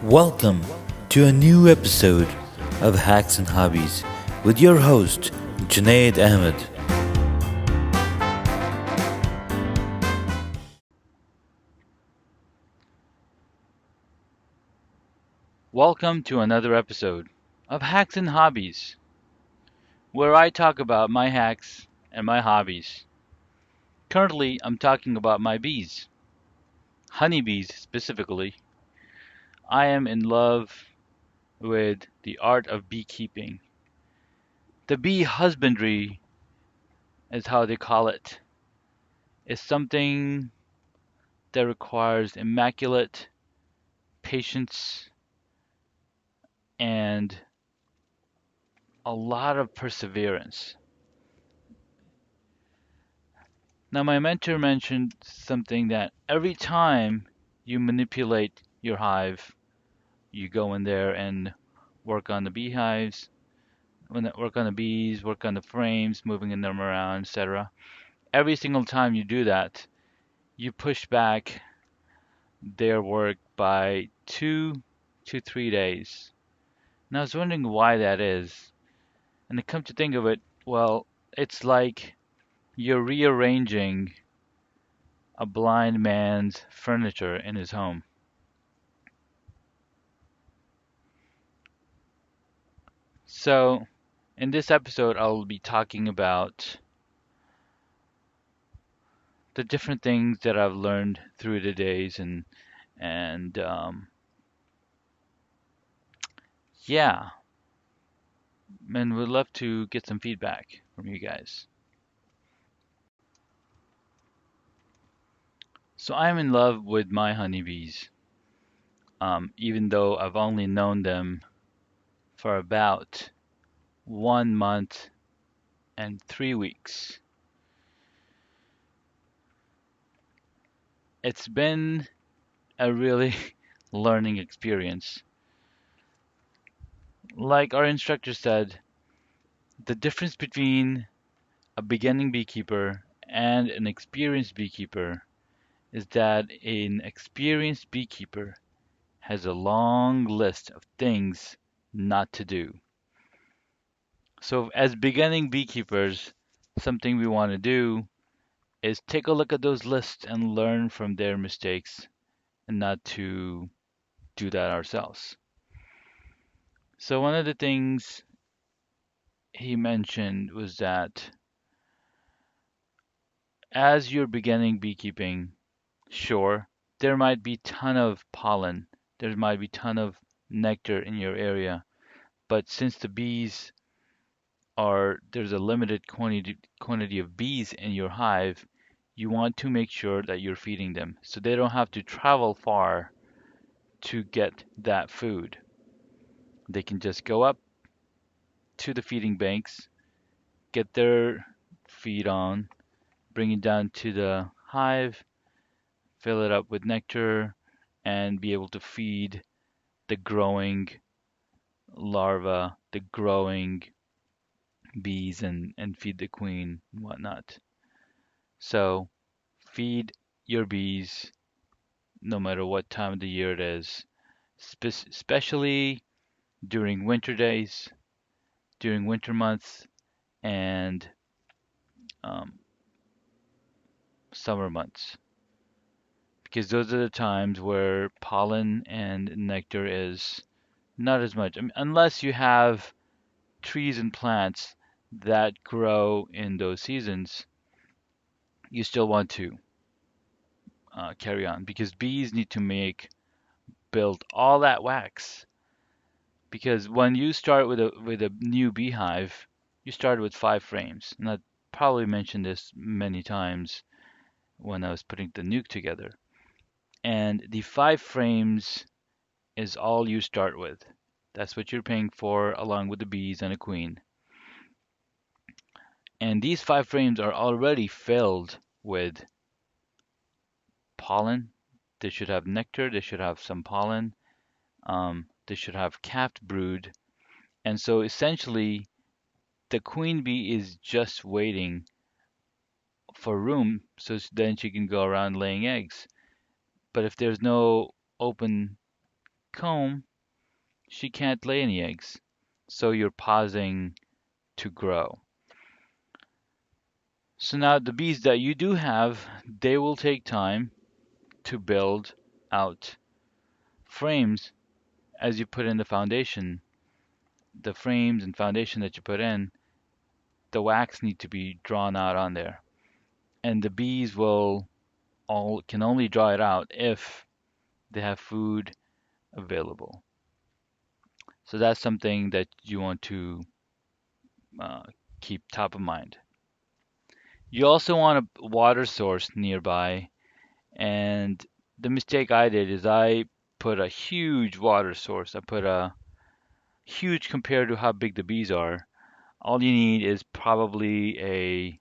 Welcome to a new episode of Hacks and Hobbies with your host, Junaid Ahmed. Welcome to another episode of Hacks and Hobbies, where I talk about my hacks and my hobbies. Currently, I'm talking about my bees, honeybees specifically. I am in love with the art of beekeeping. The bee husbandry is how they call it. Is something that requires immaculate patience and a lot of perseverance. Now, my mentor mentioned something that every time you manipulate your hive, you go in there and work on the beehives, work on the bees, work on the frames, moving them around, etc. Every single time you do that, you push back their work by 2 to 3 days. And I was wondering why that is. And to come to think of it, well, it's like you're rearranging a blind man's furniture in his home. So, in this episode, I'll be talking about the different things that I've learned through the days, and yeah, and would love to get some feedback from you guys. So, I'm in love with my honeybees, even though I've only known them for about 1 month and 3 weeks. It's been a really learning experience. Like our instructor said, the difference between a beginning beekeeper and an experienced beekeeper is that an experienced beekeeper has a long list of things not to do. So, as beginning beekeepers, something we want to do is take a look at those lists and learn from their mistakes and not to do that ourselves. So, one of the things he mentioned was that as you're beginning beekeeping, sure, there might be ton of pollen, there might be ton of nectar in your area, but since there's a limited quantity of bees in your hive, you want to make sure that you're feeding them so they don't have to travel far to get that food. They can just go up to the feeding banks, get their feed on, bring it down to the hive, fill it up with nectar, and be able to feed the growing larva, the growing bees, and feed the queen and whatnot. So feed your bees no matter what time of the year it is, especially during winter days, during winter months, and um, summer months, because those are the times where pollen and nectar is not as much. I mean, unless you have trees and plants that grow in those seasons, you still want to carry on because bees need to build all that wax. Because when you start with a new beehive, you start with 5 frames, and I probably mentioned this many times when I was putting the nuke together. And the 5 frames is all you start with. That's what you're paying for, along with the bees and a queen. And these 5 frames are already filled with pollen. They should have nectar. They should have some pollen. They should have capped brood. And so essentially, the queen bee is just waiting for room so then she can go around laying eggs. But if there's no open comb, she can't lay any eggs. So you're pausing to grow. So now the bees that you do have, they will take time to build out frames as you put in the foundation. The frames and foundation that you put in, the wax need to be drawn out on there. And the bees will all can only draw it out if they have food available. So that's something that you want to uh, keep top of mind. You also want a water source nearby, and the mistake I did is I put a huge water source. I put a huge compared to how big the bees are. All you need is probably a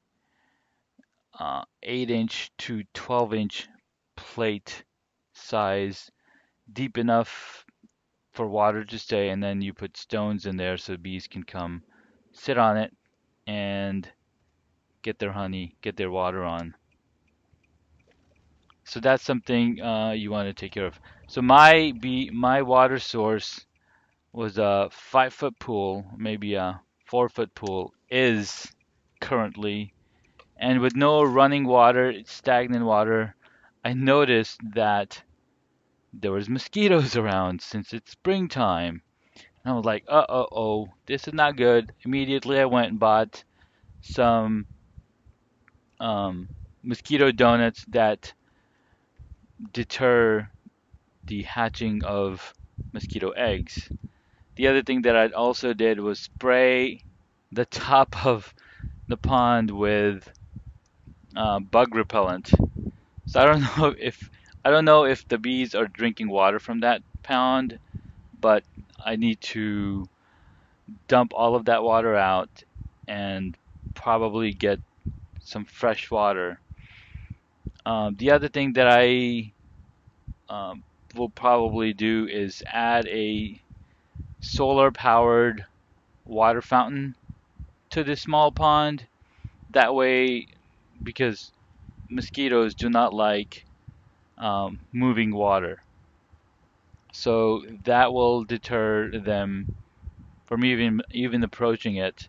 8-inch to 12-inch plate size, deep enough for water to stay, and then you put stones in there so bees can come sit on it and get their honey, get their water on. So that's something you want to take care of. So my water source was a 5 foot pool, maybe a 4 foot pool, is currently, and with no running water, stagnant water, I noticed that there was mosquitoes around since it's springtime. And I was like, oh, this is not good. Immediately I went and bought some um, mosquito donuts that deter the hatching of mosquito eggs. The other thing that I also did was spray the top of the pond with bug repellent. So I don't know if the bees are drinking water from that pond, but I need to dump all of that water out and probably get some fresh water. The other thing that I will probably do is add a solar powered water fountain to this small pond. That way, because mosquitoes do not like moving water. So that will deter them from even approaching it.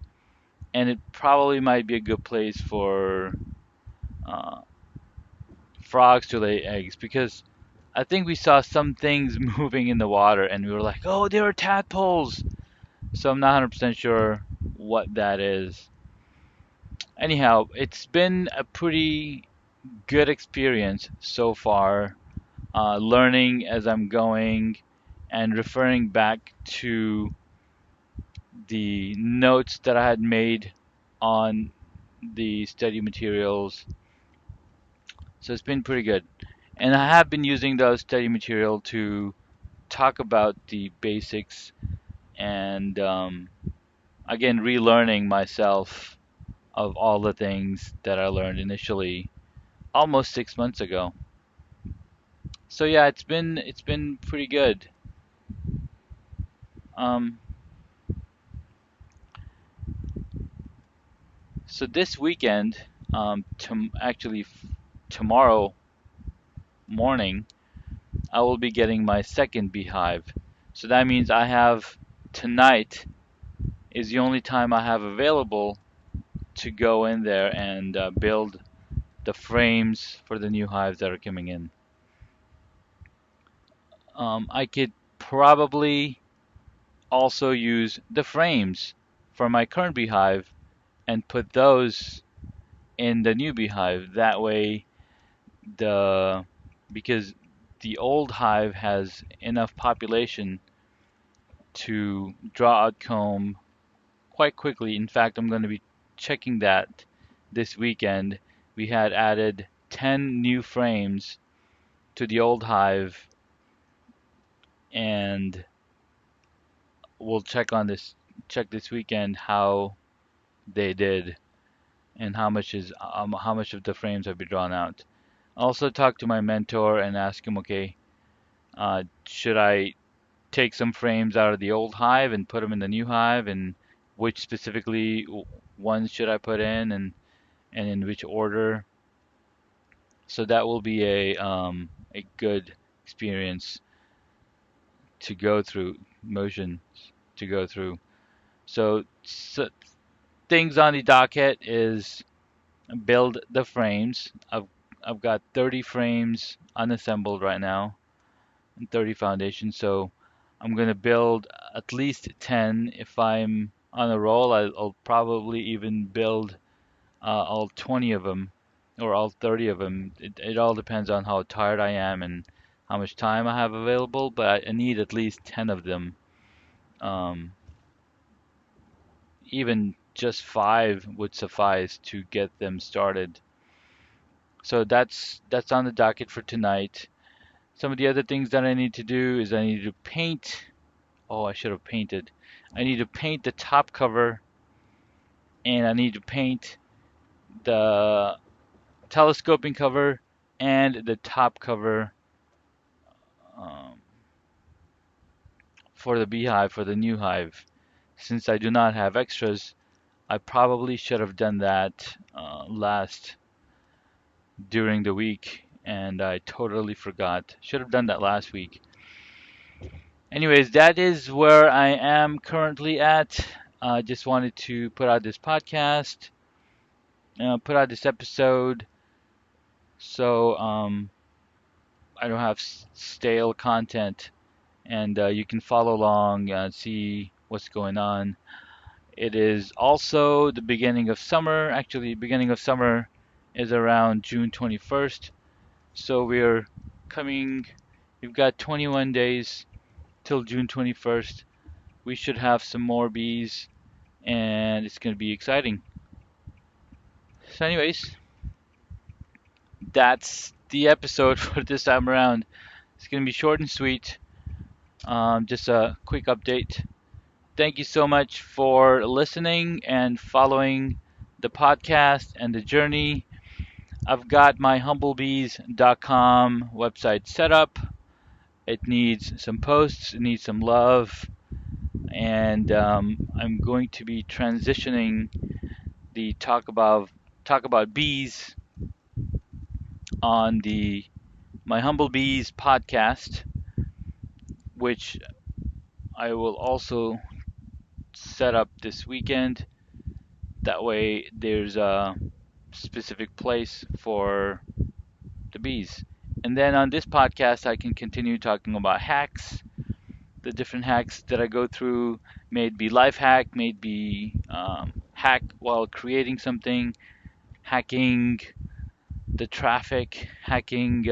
And it probably might be a good place for uh, frogs to lay eggs because I think we saw some things moving in the water and we were like, oh, there are tadpoles. So I'm not 100% sure what that is. Anyhow, it's been a pretty good experience so far, learning as I'm going and referring back to the notes that I had made on the study materials. So it's been pretty good. And I have been using those study material to talk about the basics and again, relearning myself of all the things that I learned initially almost 6 months ago. So yeah, it's been pretty good. Um, so this weekend, actually tomorrow morning, I will be getting my second beehive. So that means I have tonight is the only time I have available to go in there and build the frames for the new hives that are coming in. I could probably also use the frames for my current beehive and put those in the new beehive. That way, the because the old hive has enough population to draw out comb quite quickly. In fact, I'm going to be checking that this weekend. We had added 10 new frames to the old hive, and we'll check this weekend how they did and how much of the frames have been drawn out. Also talk to my mentor and ask him, okay, should I take some frames out of the old hive and put them in the new hive, and which specifically ones should I put in, and in which order? So that will be a good experience to go through, motions to go through. So things on the docket is build the frames. I've got 30 frames unassembled right now and 30 foundations. So I'm gonna build at least 10. If I'm on a roll, I'll probably even build all 20 of them or all 30 of them. It all depends on how tired I am and how much time I have available, but I need at least 10 of them. Um, Even just 5 would suffice to get them started. So that's on the docket for tonight. Some of the other things that I need to do is I need to paint. Oh, I should have painted. I need to paint the top cover, and I need to paint the telescoping cover and the top cover um, for the beehive, for the new hive. Since I do not have extras, I probably should have done that last during the week, and I totally forgot. Should have done that last week. Anyways, that is where I am currently at. I just wanted to put out this podcast, put out this episode, so I don't have stale content, and you can follow along and see what's going on. It is also the beginning of summer. Actually, beginning of summer is around June 21st. So coming, we've got 21 days till June 21st. We should have some more bees, and it's going to be exciting. So, anyways, that's the episode for this time around. It's going to be short and sweet. Just a quick update. Thank you so much for listening and following the podcast and the journey. I've got my humblebees.com website set up. It needs some posts, it needs some love, and I'm going to be transitioning the talk about bees on the My Humble Bees podcast, which I will also set up this weekend. That way, there's a specific place for the bees. And then on this podcast, I can continue talking about hacks, the different hacks that I go through. May it be life hack, may it be hack while creating something, hacking the traffic, hacking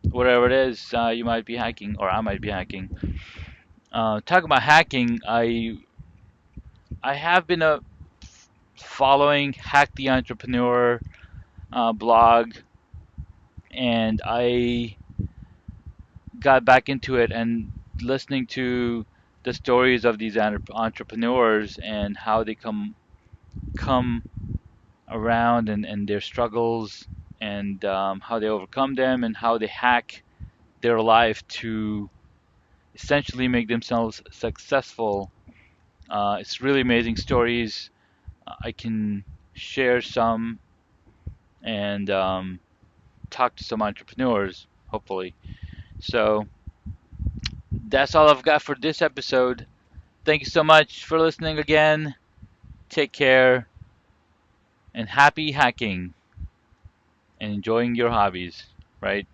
whatever it is you might be hacking or I might be hacking. Talking about hacking, I have been following Hack the Entrepreneur blog, and I got back into it and listening to the stories of these entrepreneurs and how they come around and their struggles and how they overcome them and how they hack their life to essentially make themselves successful. It's really amazing stories. I can share some and talk to some entrepreneurs, hopefully. So that's all I've got for this episode. Thank you so much for listening again. Take care and happy hacking and enjoying your hobbies, right?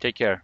Take care.